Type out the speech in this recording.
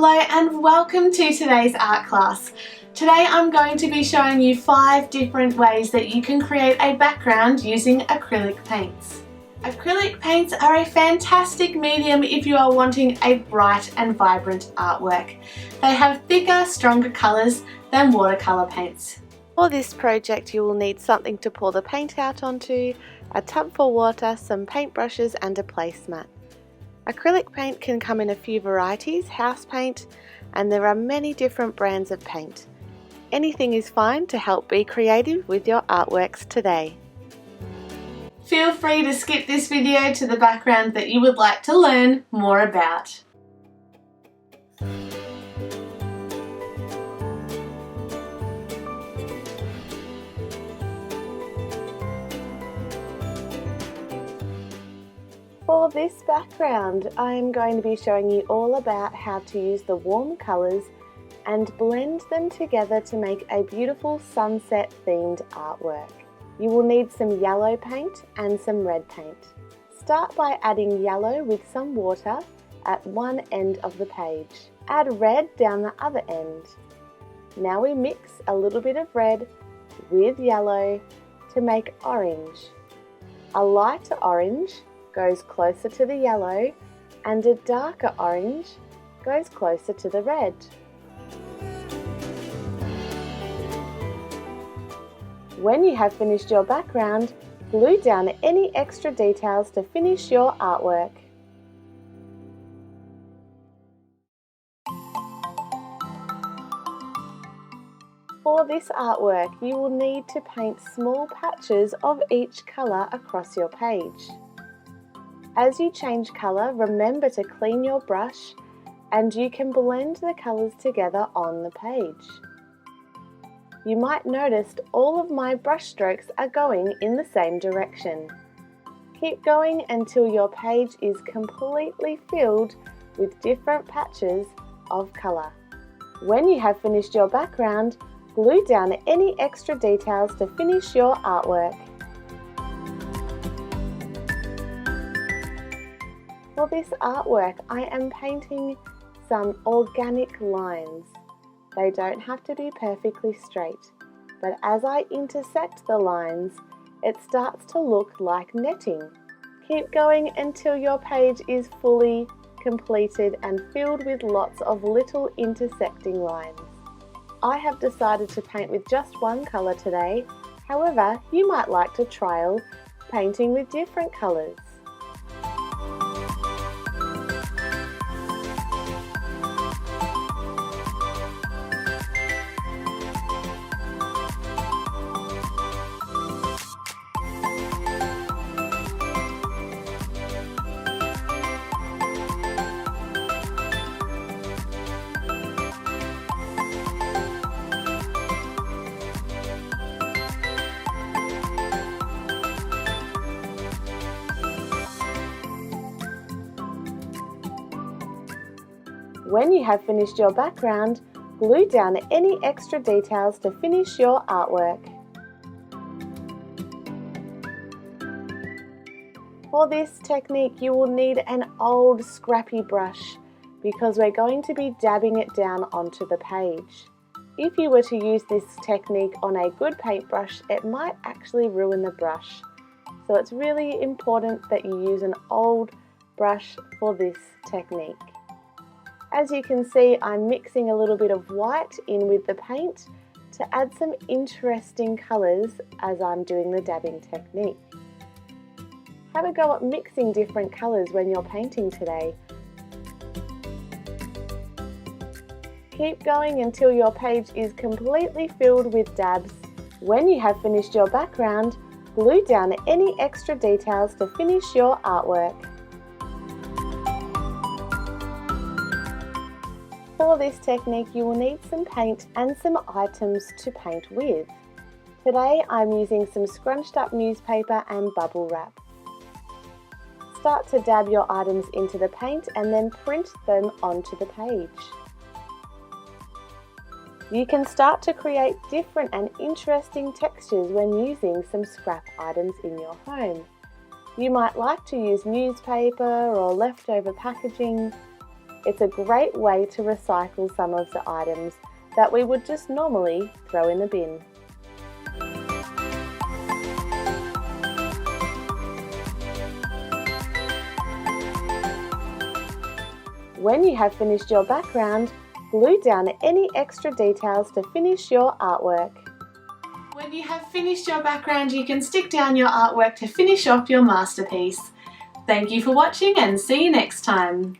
Hello and welcome to today's art class. Today I'm going to be showing you 5 different ways that you can create a background using acrylic paints. Acrylic paints are a fantastic medium if you are wanting a bright and vibrant artwork. They have thicker, stronger colours than watercolour paints. For this project you will need something to pour the paint out onto, a tub for water, some paintbrushes and a placemat. Acrylic paint can come in a few varieties, house paint, and there are many different brands of paint. Anything is fine to help be creative with your artworks today. Feel free to skip this video to the background that you would like to learn more about. For this background, I am going to be showing you all about how to use the warm colours and blend them together to make a beautiful sunset themed artwork. You will need some yellow paint and some red paint. Start by adding yellow with some water at one end of the page. Add red down the other end. Now we mix a little bit of red with yellow to make orange. A lighter orange goes closer to the yellow and a darker orange goes closer to the red. When you have finished your background, glue down any extra details to finish your artwork. For this artwork, you will need to paint small patches of each colour across your page. As you change colour, remember to clean your brush and you can blend the colours together on the page. You might notice all of my brush strokes are going in the same direction. Keep going until your page is completely filled with different patches of colour. When you have finished your background, glue down any extra details to finish your artwork. For this artwork, I am painting some organic lines. They don't have to be perfectly straight, but as I intersect the lines, it starts to look like netting. Keep going until your page is fully completed and filled with lots of little intersecting lines. I have decided to paint with just one colour today, however, you might like to trial painting with different colours. When you have finished your background, glue down any extra details to finish your artwork. For this technique, you will need an old scrappy brush because we're going to be dabbing it down onto the page. If you were to use this technique on a good paintbrush, it might actually ruin the brush. So it's really important that you use an old brush for this technique. As you can see, I'm mixing a little bit of white in with the paint to add some interesting colours as I'm doing the dabbing technique. Have a go at mixing different colours when you're painting today. Keep going until your page is completely filled with dabs. When you have finished your background, glue down any extra details to finish your artwork. For this technique, you will need some paint and some items to paint with. Today I'm using some scrunched up newspaper and bubble wrap. Start to dab your items into the paint and then print them onto the page. You can start to create different and interesting textures when using some scrap items in your home. You might like to use newspaper or leftover packaging. It's a great way to recycle some of the items that we would just normally throw in the bin. When you have finished your background, glue down any extra details to finish your artwork. When you have finished your background, you can stick down your artwork to finish off your masterpiece. Thank you for watching and see you next time.